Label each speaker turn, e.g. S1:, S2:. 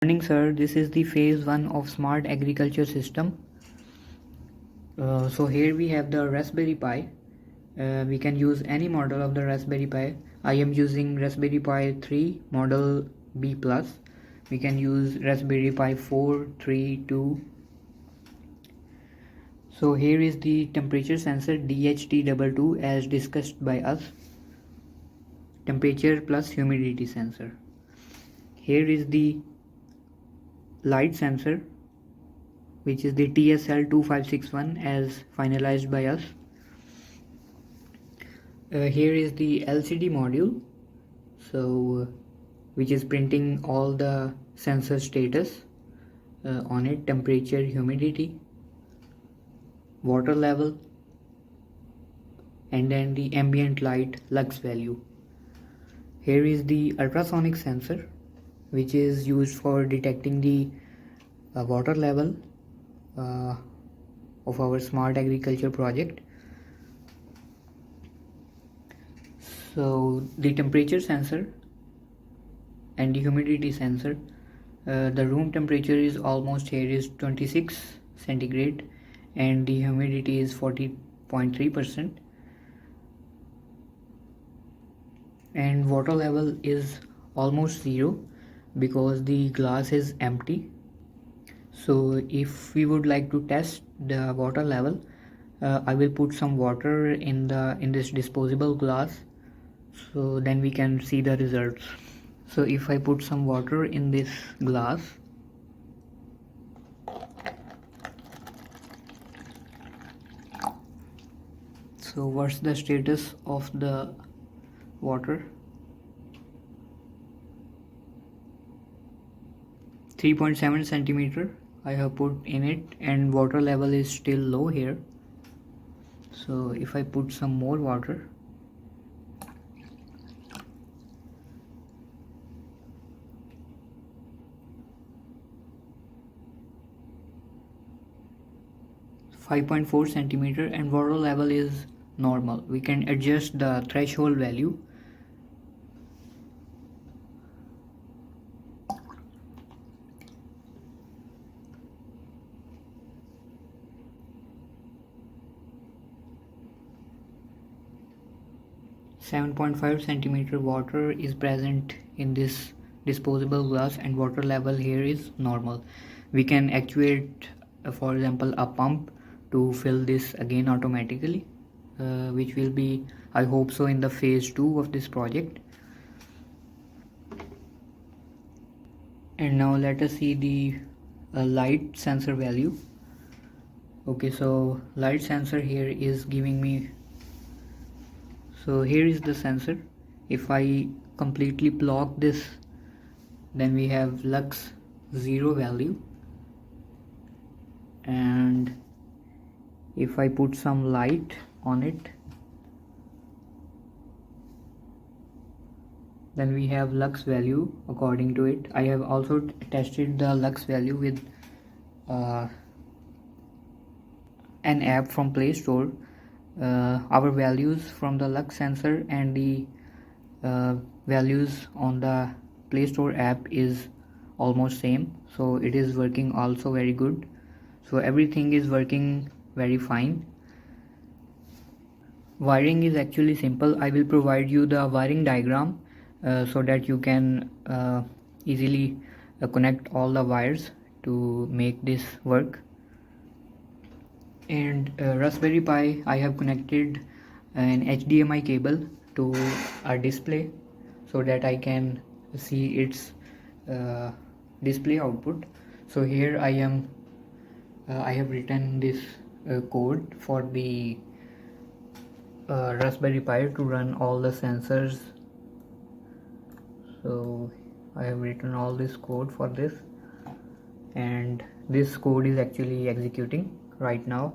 S1: Morning, sir. This is the phase 1 of smart agriculture system. So here we have the Raspberry Pi. We can use any model of the Raspberry Pi. I am using Raspberry Pi 3 model B+. We can use Raspberry Pi 4, 3, 2. So here is the temperature sensor DHT22 as discussed by us. Temperature plus humidity sensor. Here is the light sensor, which is the TSL2561 as finalized by us. Here is the LCD module, which is printing all the sensor status on it: temperature, humidity, water level, and then the ambient light lux value. Here is the ultrasonic sensor, which is used for detecting the water level of our smart agriculture project. So the temperature sensor and the humidity sensor, the room temperature is almost here is 26 centigrade and the humidity is 40.3%, and water level is almost zero because the glass is empty. So if we would like to test the water level, I will put some water in this disposable glass, so then we can see the results. So if I put some water in this glass, so what's the status of the water? 3.7 centimeter I have put in it, and water level is still low here. So if I put some more water, .4 centimeter, and water level is normal. We can adjust the threshold value. .5 centimeter water is present in this disposable glass, and water level here is normal. We can actuate, for example, a pump to fill this again automatically, which will be, I hope so, in the phase 2 of this project. And now let us see the light sensor value. Okay, so light sensor here is giving me, so here is the sensor. If I completely block this, then we have lux 0 value, and if I put some light on it, then we have lux value according to it. I have also tested the lux value with an app from Play Store. Our values from the lux sensor and the values on the Play Store app is almost same, so it is working also very good. So everything is working very fine. Wiring is actually simple. I will provide you the wiring diagram so that you can easily connect all the wires to make this work. And Raspberry Pi, I have connected an HDMI cable to a display so that I can see its display output. So here I have written this code for the Raspberry Pi to run all the sensors. So I have written all this code for this, and this code is actually executing right now.